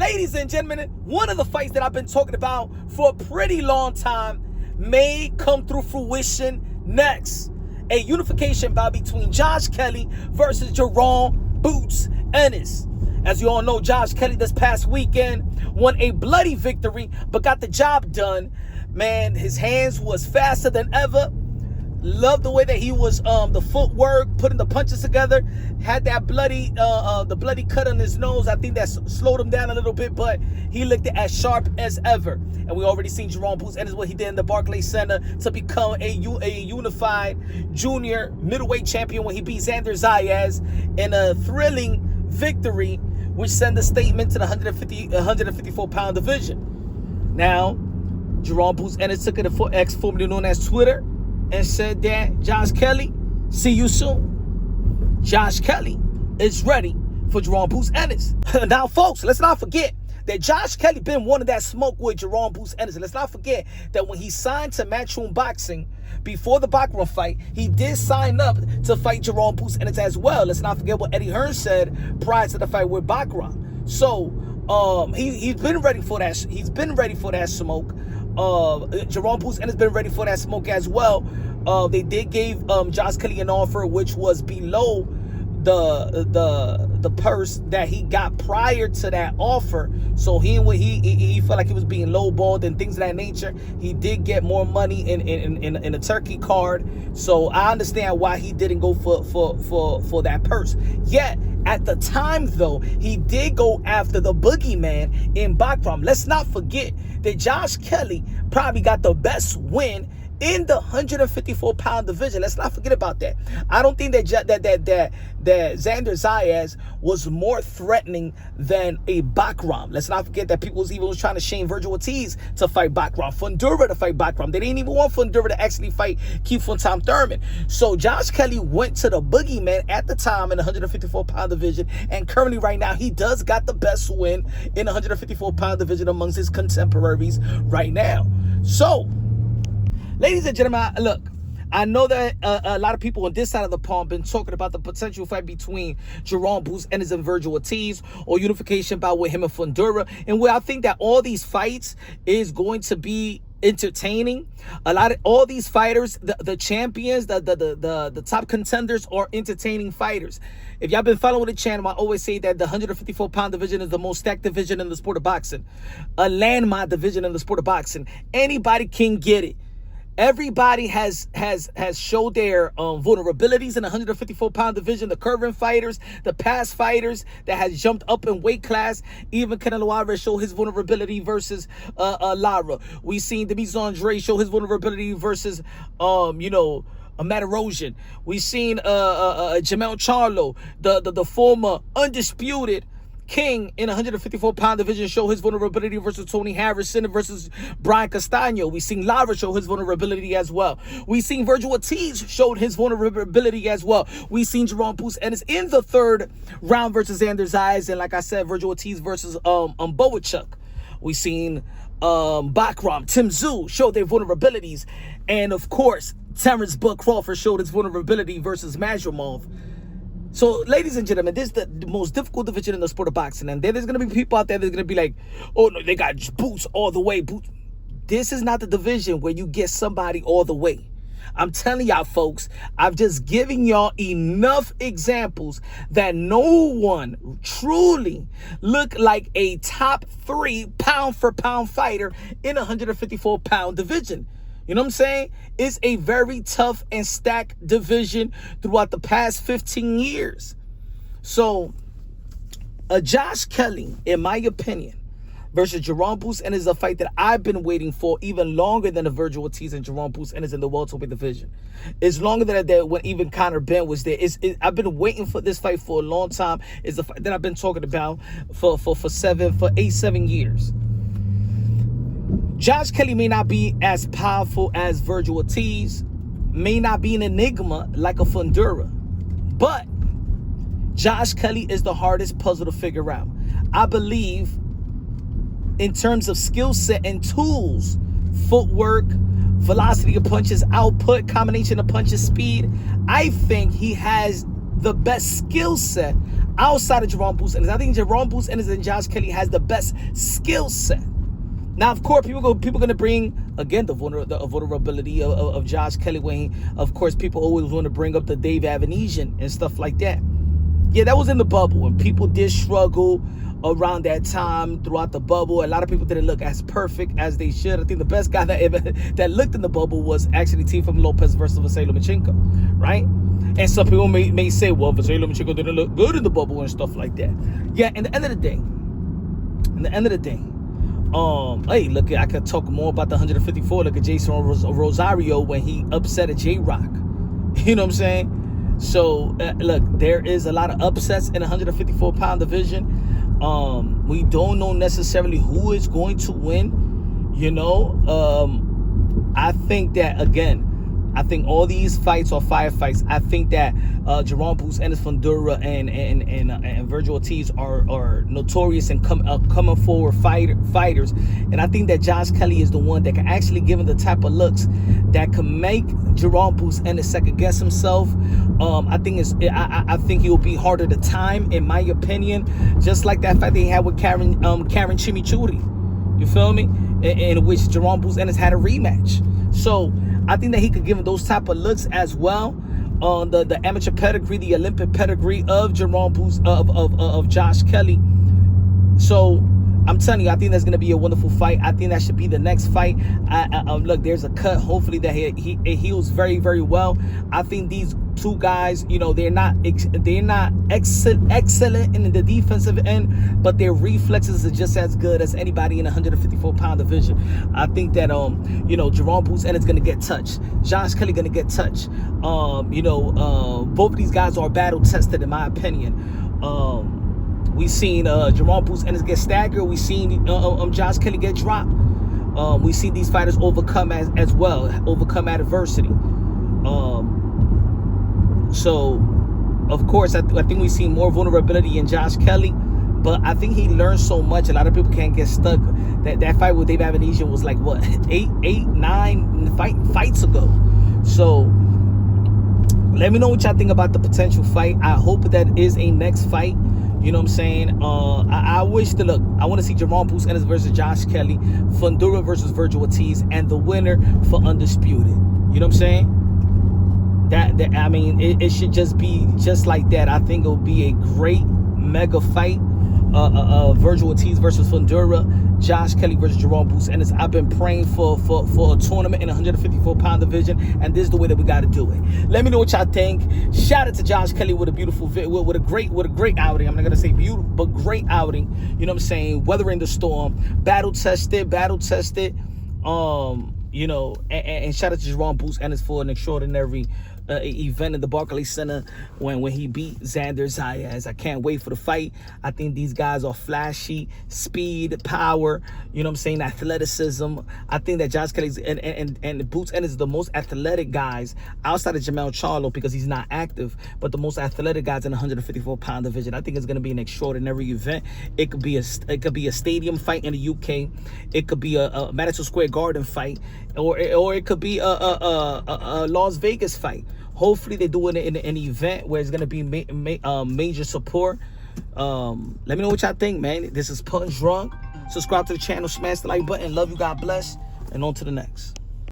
Ladies and gentlemen, one of the fights that I've been talking about for a pretty long time may come through fruition next. A unification bout between Josh Kelly versus Jaron Boots Ennis. As you all know, Josh Kelly this past weekend won a bloody victory, but got the job done. Man, his hands was faster than ever. Loved the way that he was, the footwork, putting the punches together. Had that bloody, the bloody cut on his nose. I think that slowed him down a little bit, but he looked as sharp as ever. And we already seen Jaron Boots Ennis what he did in the Barclays Center to become a unified junior middleweight champion when he beat Xander Zayas in a thrilling victory, which sent a statement to the 154-pound division. Now, Jaron Boots Ennis took it for X, formerly known as Twitter, and said that Josh Kelly, see you soon. Josh Kelly is ready for Jaron Boots Ennis. Now, folks, let's not forget that Josh Kelly been wanting that smoke with Jaron Boots Ennis. And let's not forget that when he signed to Matchroom Boxing before the Bachram fight, he did sign up to fight Jaron Boots Ennis as well. Let's not forget what Eddie Hearn said prior to the fight with Bachram. So he's been ready for that. He's been ready for that smoke. Jaron Boots Ennis has been ready for that smoke as well. They did give Josh Kelly an offer which was below the purse that he got prior to that offer. So he felt like he was being lowballed and things of that nature. He did get more money in a turkey card. So I understand why he didn't go for that purse. Yet at the time though, he did go after the boogeyman in Bachram. Let's not forget that Josh Kelly probably got the best win in the 154-pound division. Let's not forget about that. I don't think that Xander Zayas was more threatening than a Bachram. Let's not forget that people was trying to shame Virgil Ortiz to fight Bachram, Fundura to fight Bachram. They didn't even want Fundura to actually fight Keith von Tom Thurman. So Josh Kelly went to the boogeyman at the time in the 154-pound division, and currently right now he does got the best win in the 154-pound division amongst his contemporaries right now. So, ladies and gentlemen, look, I know that a lot of people on this side of the pond been talking about the potential fight between Jaron Boots Ennis and Virgil Ortiz, or unification bout with him and Fundura. And where I think that all these fights is going to be entertaining. All these fighters, the champions, the top contenders are entertaining fighters. If y'all been following the channel, I always say that the 154-pound division is the most stacked division in the sport of boxing, a landmine division in the sport of boxing. Anybody can get it. Everybody has showed their vulnerabilities in the 154-pound division. The current fighters, the past fighters that has jumped up in weight class. Even Canelo Alvarez showed his vulnerability versus Lara. We seen Demetrius Andrade show his vulnerability versus Matt Erosion. We seen Jamel Charlo, the former undisputed king in 154-pound division, show his vulnerability versus Tony Harrison versus Brian Castano. We seen Lara show his vulnerability as well. We seen Virgil Ortiz showed his vulnerability as well. We seen Jaron Boots Ennis in the third round versus Xander Zayas, and like I said, Virgil Ortiz versus Boachuk. We seen Bachram, Tim Tszyu showed their vulnerabilities, and of course Terrence Bud Crawford showed his vulnerability versus Mazurmov. So, ladies and gentlemen, this is the most difficult division in the sport of boxing. And there's going to be people out there that's going to be like, oh, no, they got Boots all the way. Boots. This is not the division where you get somebody all the way. I'm telling y'all, folks, I've just given y'all enough examples that no one truly looked like a top 3 pound-for-pound fighter in a 154-pound division. You know what I'm saying? It's a very tough and stacked division throughout the past 15 years. So, Josh Kelly, in my opinion, versus Jaron Boots Ennis is a fight that I've been waiting for even longer than the Virgil Ortiz and Jaron Boots Ennis in the welterweight division. It's longer than that when even Conor Benn was there. I've been waiting for this fight for a long time. It's the fight that I've been talking about for 7 years. Josh Kelly may not be as powerful as Virgil Ortiz, may not be an enigma like a Fundura, but Josh Kelly is the hardest puzzle to figure out. I believe in terms of skill set and tools, footwork, velocity of punches, output, combination of punches, speed, I think he has the best skill set outside of Jaron Bruce Ennis. I think Jaron Bruce Ennis and Josh Kelly has the best skill set. Now, of course, people going to bring, again, the vulnerability of Josh Kelly. When of course, people always want to bring up the Dave Avenesian and stuff like that. Yeah, that was in the bubble, and people did struggle around that time throughout the bubble. A lot of people didn't look as perfect as they should. I think the best guy that looked in the bubble was actually Teofimo Lopez versus Vasily Lomachenko, right? And some people may say, well, Vasily Lomachenko didn't look good in the bubble and stuff like that. Yeah, in the end of the day, hey, look, I could talk more about the 154. Look at Jason Rosario when he upset a J-Rock. You know what I'm saying? So, look, there is a lot of upsets in the 154-pound division. We don't know necessarily who is going to win. You know, I think that, again, I think all these fights are firefights. I think that Jaron Bruce Ennis, Fundura, and Virgil Ortiz are notorious and coming forward fighters. And I think that Josh Kelly is the one that can actually give him the type of looks that can make Jaron Bruce Ennis second guess himself. I think he will be harder to time, in my opinion. Just like that fight they had with Karen Chimichurri. You feel me? In which Jaron Bruce Ennis had a rematch. So I think that he could give him those type of looks as well. The amateur pedigree, the Olympic pedigree of Jaron Bruce of Josh Kelly. So I'm telling you, I think that's going to be a wonderful fight. I think that should be the next fight. Look, there's a cut. Hopefully that he heals very, very well. I think these two guys, you know, they're not excellent in the defensive end, but their reflexes are just as good as anybody in the 154-pound division. I think that Jaron Bruce Ennis is going to get touched. Josh Kelly going to get touched. Both of these guys are battle tested, in my opinion. We've seen Jaron Bruce Ennis get staggered. We've seen Josh Kelly get dropped. We've seen these fighters overcome overcome adversity. So, of course, I think we've seen more vulnerability in Josh Kelly, but I think he learned so much. A lot of people can't get stuck. That fight with Dave Avenesian was like, what, 9 fights ago. So, let me know what y'all think about the potential fight. I hope that is a next fight. You know what I'm saying? I wish to look. I want to see Jaron Bruce Ennis versus Josh Kelly, Fundura versus Virgil Ortiz, and the winner for Undisputed. You know what I'm saying? It should just be just like that. I think it'll be a great mega fight. Virgil Ortiz versus Fundura, Josh Kelly versus Jaron Bruce Ennis. I've been praying for a tournament in the 154-pound division, and this is the way that we got to do it. Let me know what y'all think. Shout out to Josh Kelly with a beautiful with a great outing. I'm not gonna say beautiful, but great outing. You know what I'm saying? Weathering the storm, battle tested. And shout out to Jaron Bruce Ennis for an extraordinary event in the Barclays Center when he beat Xander Zayas. I can't wait for the fight. I think these guys are flashy, speed, power, you know what I'm saying, athleticism. I think that Josh Kelly's and Bruce Ennis is the most athletic guys outside of Jamel Charlo because he's not active, but the most athletic guys in the 154-pound division. I think it's going to be an extraordinary event. It could be a stadium fight in the UK. It could be a Madison Square Garden fight, or it could be a Las Vegas fight. Hopefully they do it in an event where it's going to be major support. Let me know what y'all think, man. This is Punch Drunk. Subscribe to the channel. Smash the like button. Love you. God bless. And on to the next.